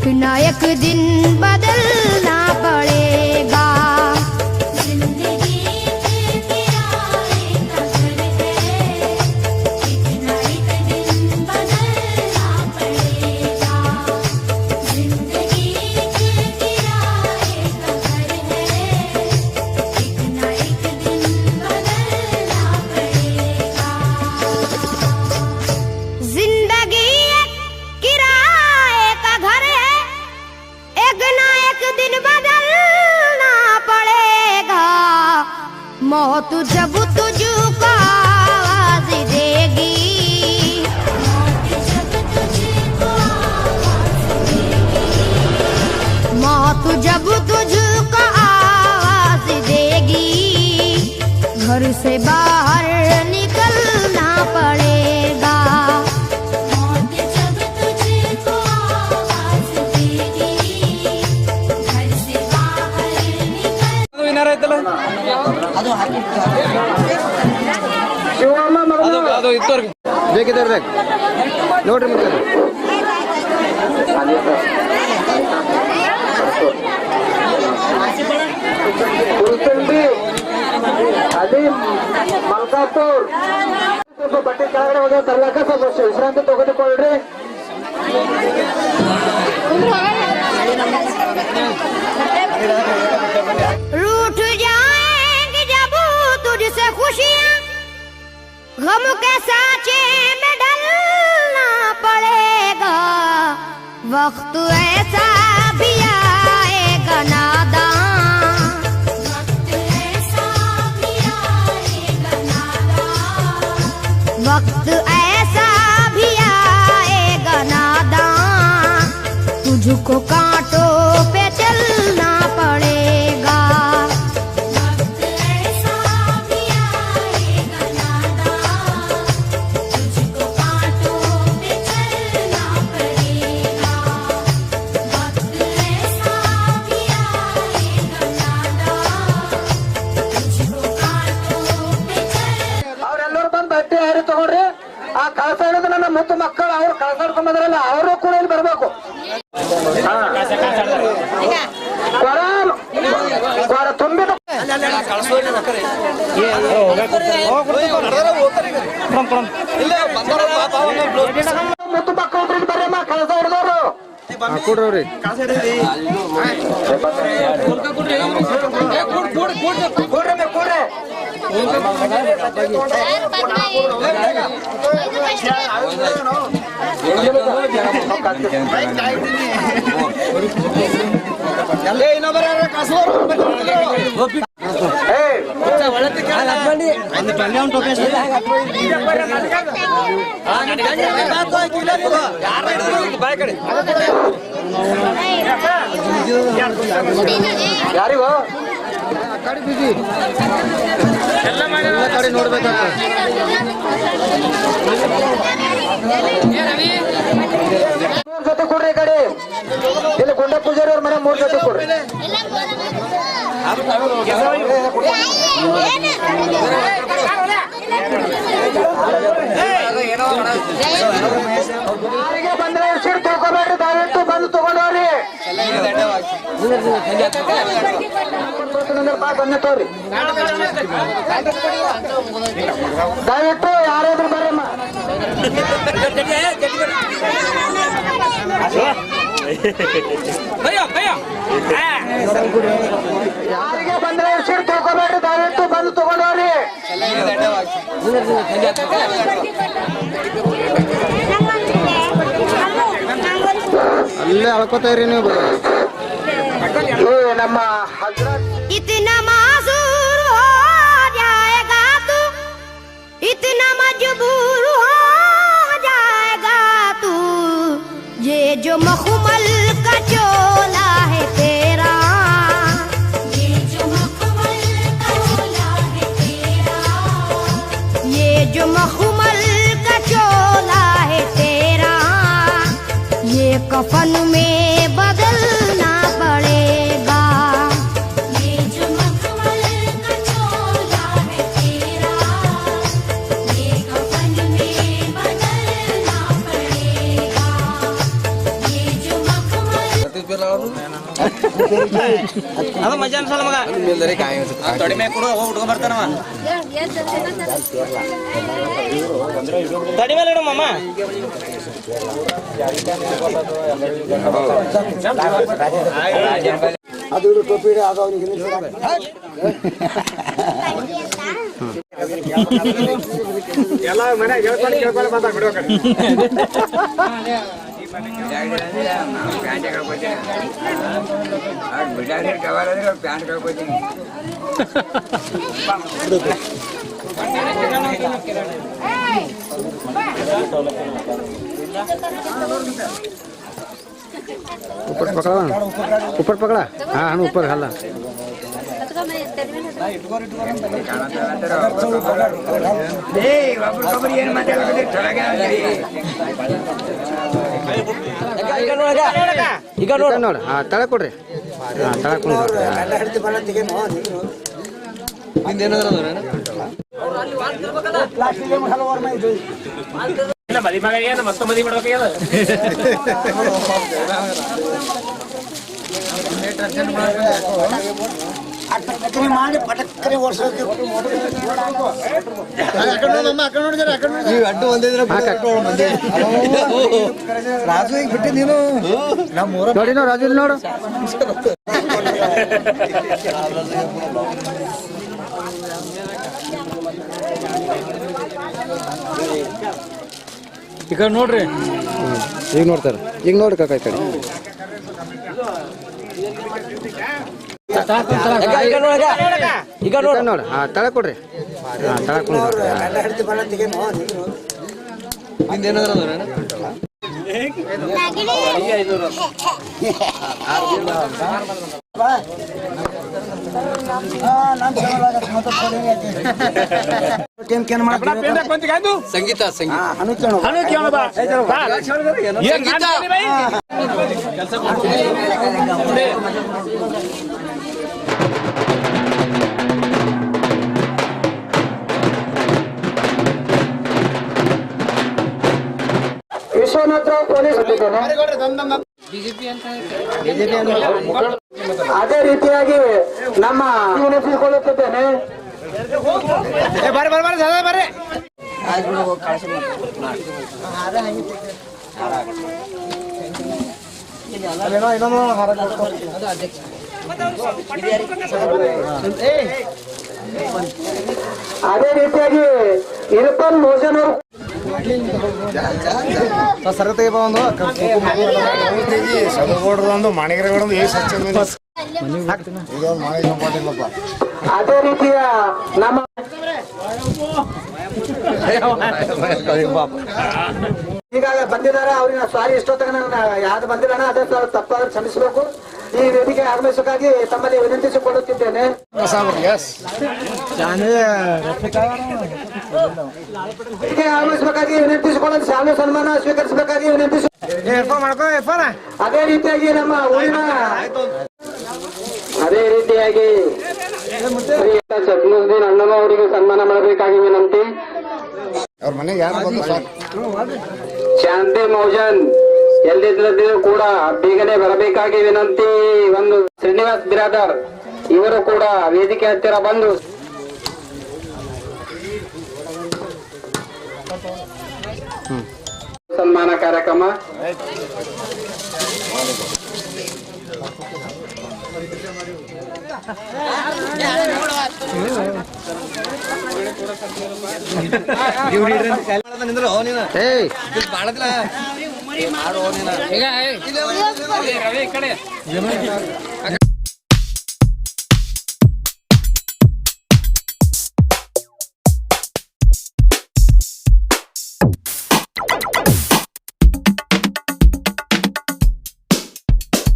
एक ना एक दिन बदलना पड़ेगा। जिंदगी के किराए का घर है, एक ना एक दिन बदलना पड़ेगा। जिंदगी के किराए का घर है, एक ना एक दिन बदलना पड़ेगा। जिंदगी किराए का घर है, एक ना एक दिन बदलना पड़ेगा। मौत जब तुझको आवाज देगी, मौत जब तुझको आवाज देगी, घर से बाहर निकलना पड़ेगा। ಅದು ಇತ್ತವ್ರಿಗೆ ಬೇಕಿದ್ದಾರೆ ಬೇಕು ನೋಡ್ರಿ ಮತ್ತೆ ಅಲ್ಲಿ ಮಲ್ಕಾಪುರ್ ಸ್ವಲ್ಪ ಬಟ್ಟೆ ಕೆಳಗಡೆ ಹೋದ ತರ್ಲಾಕ ಸ್ವಲ್ಪ ವಿಶ್ರಾಂತಿ ತೆಗೆದುಕೊಳ್ಳ್ರಿ. रूठ जाएंगी जब तुझसे खुशियां, गम के साँचे में ढलना पड़ेगा। वक्त ऐसा भी आएगा नादान, वक्त ऐसा भी आएगा नादान, वक्त ऐसा भी आएगा नादान, तुझको कांटों पे चलना पड़ेगा। वक्त ऐसा भी आएगा नादान, तुझको कांटों पे चलना पड़ेगा। वक्त ऐसा भी आएगा नादान, तुझको कांटों पे चलना। ಅವ್ರೆಲ್ಲರೂ ಬಂದು ಬಟ್ಟೆ ಹಾರಿ ತಗೊಂಡ್ರಿ. ಆ ಕಳಸ ಹಿಡಿದು ನನ್ನ ಮುತ್ತು ಮಕ್ಕಳು ಅವ್ರು ಕಳಸ ಹಿಡ್ಕೊಂಡ್ರಲ್ಲ ಅವರು ಕೂಡ ಇಲ್ಲಿ ಬರ್ಬೇಕು. ಕೊರ ತುಂಬಿದ ಮುತ್ತು ಮಕ್ಕಳು ಬರ್ರಮ್ಮ ಕಳಸ ಹಿಡಿದವರು ಕೊಡ್ರಿ ಯಾರಿಗೋ ಕಡೆ ಬಿಜಿ ಎಲ್ಲ ಕಡೆ ನೋಡ್ಬೇಕಂತ ಜೊತೆ ಕೊಡ್ರಿ. ಈ ಕಡೆ ಇಲ್ಲಿ ಗುಂಡ ಪೂಜಾರಿ ಅವ್ರ ಮನೆ 3 ಜೊತೆ ಕೊಡ್ರಿ. ಯಾರಿಗೆ ಬಂದ್ರೆ ಸೀಟ್ ತಗೋಬೇಡ್ರಿ, ದಯವಿಟ್ಟು ಬಂದು ತಗೊಂಡವ್ರಿ. ಬನ್ನಿ ತೋರಿ, ದಯವಿಟ್ಟು ಯಾರಾದ್ರೂ ಬರ್ರಮ್ಮ. ಯಾರಿಗೆ ಬಂದ್ರೆ ಸೀಟ್ ತಗೋಬೇಡ್ರಿ, ದಯವಿಟ್ಟು ಬಂದು ತಗೊಂಡವ್ರಿ. ಅಲ್ಲೇ ಅಳ್ಕೋತಾಯಿರಿ ನೀವು. ನಮ್ಮ ಹಜರತ್ इतना मासूर हो जाएगा तू, इतना मजबूर हो जाएगा तू, ये जो मखमल का चोला है तेरा, ये जो मखमल का चोला है तेरा, ये जो मखमल का चोला है तेरा, ये कफन में बदलना पड़ेगा। ये जो मखमल का चोला है तेरा, ये कफन में बदलना पड़ेगा। ये जो मखमल ಅದು ಮಜಾ ಅನ್ಸಲ್ಲ ಮಗ ತೊಡೆ ಮೇಲೆ ಕೊಡು ಹುಡುಗ ಬರ್ತಾನವ ತಡಿ ಮೇಲೆ ಇಡಮ್ಮ ಅದು ಟೋಪಿ ಆಗ ಅವನಿಗೆ ಎಲ್ಲ ಮನೆ ಕೇಳ್ಕೊಂಡು ಮಾತಾಡ್ಬಿಡ್ಬೇಕು ಪ್ಯಾಂಟ್ ಕಳ್ಕೊತೀನಿ ऊपर पकड़ा ऊपर पकड़ा हाँ हाँ ऊपर हल्ला ನೋಡ ಹಾ ತಳ ಕೊಡ್ರಿ ಹಾ ತಳ ಮದಿ ಮಗ ಏನು ಮತ್ತೊಂದು ಮದಿ ಮಾಡ್ಬೇಕು ಮಾಡಿ ಪಟಕ್ಕನೆ ಓಡಿಸೋಕೆ ಅಡ್ಡು ಒಂದಿದ್ರೆ ರಾಜು ಈಗ ಬಿಟ್ಟಿ ನೀನು ನೋಡಿ ನೋ ರಾಜು ನೋಡು ಈ ಕಡೆ ನೋಡ್ರಿ ಈಗ ನೋಡ್ತಾರೆ ಈಗ ನೋಡಿ ಕಾಕ ಈ ಕಡೆ ಈಗ ನೋಡ ಹಾ ತಳ ಕೊಡ್ರಿ ಹಾ ತಳ ಸಂಗೀತ ವಿಶ್ವನಾಥರಾವ್ ಪೊಲೀಸ್ ಅದೇ ರೀತಿಯಾಗಿ ನಮ್ಮ ತಿಳಿದುಕೊಳ್ಳುತ್ತಿದ್ದೇನೆ. ಅದೇ ರೀತಿಯಾಗಿ ಇರ್ಫಾನ್ ಮೋಜನ್ ಅವರು ಸರತೆ ಒಂದು ಮಾಣಿಗರಗೊಂದು ಅದೇ ರೀತಿಯ ನಮ್ಮ ಈಗಾಗ ಬಂದಿದ್ದಾರೆ ಅವ್ರಿಗೆ ಸಾರಿ ಇಷ್ಟೊತ್ತಾಗ ಯಾವ್ದು ಬಂದಿರೋಣ ಅದೇ ತಪ್ಪಾದ್ರೆ ಕ್ಷಮಿಸಬೇಕು. ಈ ವೇದಿಕೆ ಆಗಮಿಸಕ್ಕಾಗಿ ತಮ್ಮಲ್ಲಿ ವಿನಂತಿಸಿಕೊಳ್ಳುತ್ತಿದ್ದೇನೆ. ಆಗಮಿಸಬೇಕಾಗಿ ವಿನಂತಿಸಿಕೊಳ್ಳಲು ಶಾಲು ಸನ್ಮಾನ ಸ್ವೀಕರಿಸಬೇಕಾಗಿ ವಿನಂತಿಸಿ. ಅದೇ ರೀತಿಯಾಗಿ ನಮ್ಮ ಊರಿನ ಶಬ್ನುದ್ದೀನ್ ಅಣ್ಣಮ್ಮ ಅವರಿಗೆ ಸನ್ಮಾನ ಮಾಡಬೇಕಾಗಿ ವಿನಂತಿ. ಅವ್ರ ಮನೆಗೆ ಯಾರು ಶಾಂತಿ ಮೌಜನ್ ಎಲ್ಲಿದ್ದರೂ ಕೂಡ ಬೇಗನೆ ಬರಬೇಕಾಗಿ ವಿನಂತಿ. ಒಂದು ಶ್ರೀನಿವಾಸ್ ಬಿರಾದರ್ ಇವರು ಕೂಡ ವೇದಿಕೆ ಹತ್ತಿರ ಬಂದು ಸನ್ಮಾನ ಕಾರ್ಯಕ್ರಮ. ಈಗ